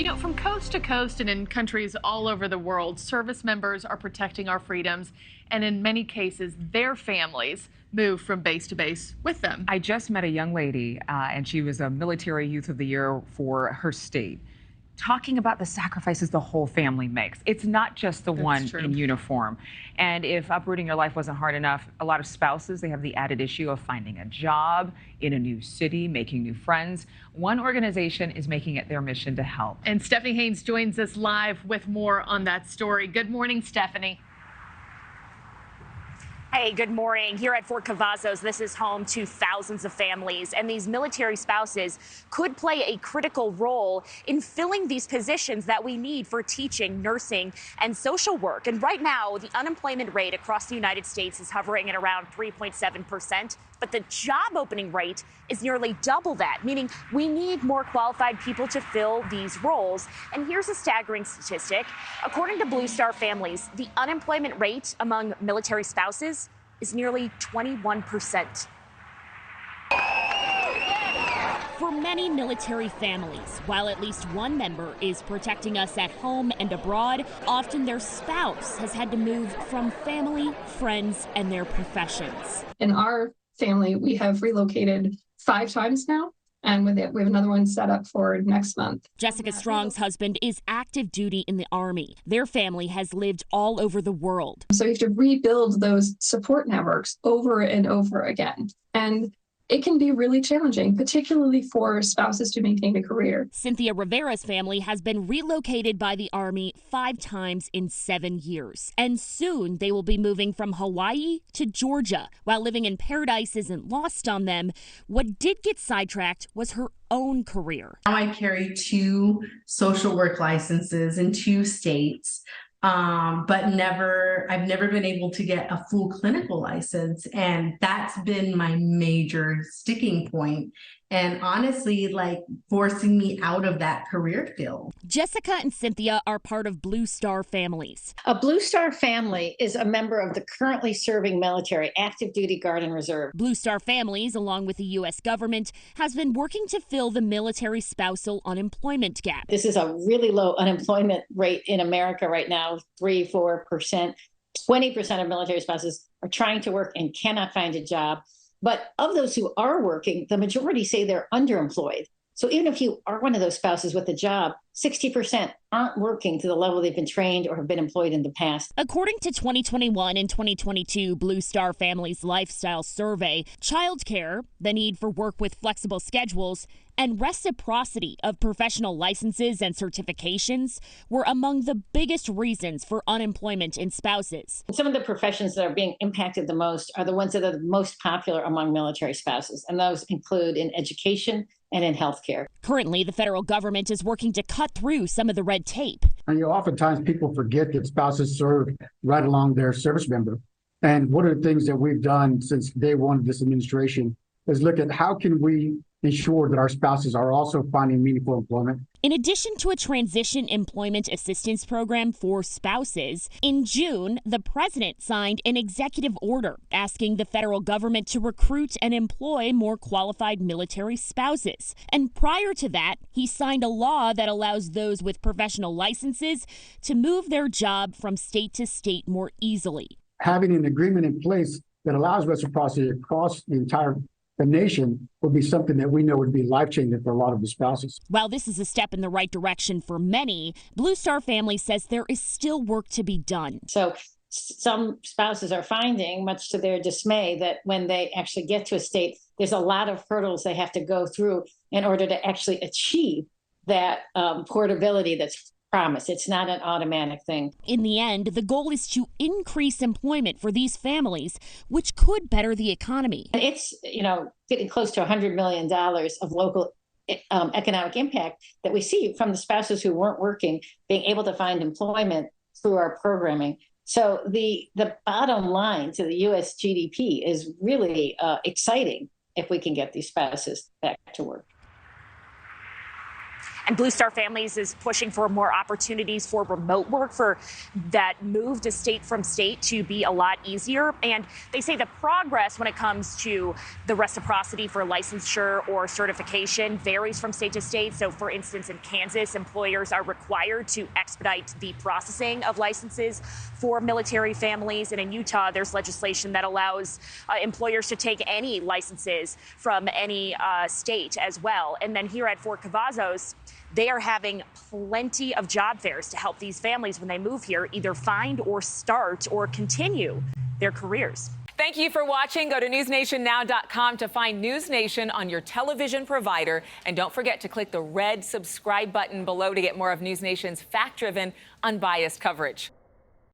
You know, from coast to coast and in countries all over the world, service members are protecting our freedoms, and in many cases, their families move from base to base with them. I just met a young lady, and she was a Military Youth of the Year for her state, talking about the sacrifices the whole family makes. It's not just the one in uniform. And if uprooting your life wasn't hard enough, a lot of spouses, they have the added issue of finding a job in a new city, making new friends. One organization is making it their mission to help. And Stephanie Haynes joins us live with more on that story. Good morning, Stephanie. Hey, good morning. Here at Fort Cavazos, this is home to thousands of families, and these military spouses could play a critical role in filling these positions that we need for teaching, nursing, and social work. And right now, the unemployment rate across the United States is hovering at around 3.7%, but the job opening rate is nearly double that, meaning we need more qualified people to fill these roles. And here's a staggering statistic. According to Blue Star Families, the unemployment rate among military spouses is nearly 21%. For many military families, while at least one member is protecting us at home and abroad, often their spouse has had to move from family, friends, and their professions. In our family, we have relocated 5 times now. And with it, we have another one set up for next month. Jessica Strong's husband is active duty in the Army. Their family has lived all over the world. So you have to rebuild those support networks over and over again. And it can be really challenging, particularly for spouses to maintain a career. Cynthia Rivera's family has been relocated by the Army 5 times in 7 years. And soon they will be moving from Hawaii to Georgia. While living in paradise isn't lost on them, what did get sidetracked was her own career. Now I carry 2 social work licenses in 2 states. But I've never been able to get a full clinical license. And that's been my major sticking point. And honestly, like forcing me out of that career field. Jessica and Cynthia are part of Blue Star Families. A Blue Star family is a member of the currently serving military, active duty, Guard, and Reserve. Blue Star Families, along with the U.S. government, has been working to fill the military spousal unemployment gap. This is a really low unemployment rate in America right now, 3-4%. 20% of military spouses are trying to work and cannot find a job. But of those who are working, the majority say they're underemployed. So even if you are one of those spouses with a job, 60% aren't working to the level they've been trained or have been employed in the past. According to 2021 and 2022 Blue Star Families Lifestyle Survey, childcare, the need for work with flexible schedules, and reciprocity of professional licenses and certifications were among the biggest reasons for unemployment in spouses. Some of the professions that are being impacted the most are the ones that are the most popular among military spouses, and those include in education and in healthcare. Currently, the federal government is working to cut through some of the red tape. And oftentimes people forget that spouses serve right along their service member. And one of the things that we've done since day one of this administration is look at how can we ensure that our spouses are also finding meaningful employment. In addition to a transition employment assistance program for spouses, in June, the president signed an executive order asking the federal government to recruit and employ more qualified military spouses. And prior to that, he signed a law that allows those with professional licenses to move their job from state to state more easily. Having an agreement in place that allows reciprocity across the nation would be something that we know would be life-changing for a lot of the spouses. While this is a step in the right direction for many, Blue Star Family says there is still work to be done. So some spouses are finding, much to their dismay, that when they actually get to a state, there's a lot of hurdles they have to go through in order to actually achieve that portability that's promised. It's not an automatic thing. In the end, the goal is to increase employment for these families, which could better the economy. It's, getting close to $100 million of local economic impact that we see from the spouses who weren't working, being able to find employment through our programming. So the bottom line to the U.S. GDP is really exciting if we can get these spouses back to work. And Blue Star Families is pushing for more opportunities for remote work, for that move to state from state to be a lot easier. And they say the progress when it comes to the reciprocity for licensure or certification varies from state to state. So, for instance, in Kansas, employers are required to expedite the processing of licenses for military families. And in Utah, there's legislation that allows employers to take any licenses from any state as well. And then here at Fort Cavazos, they are having plenty of job fairs to help these families when they move here either find or start or continue their careers. Thank you for watching. Go to newsnationnow.com to find News Nation on your television provider. And don't forget to click the red subscribe button below to get more of News Nation's fact-driven, unbiased coverage.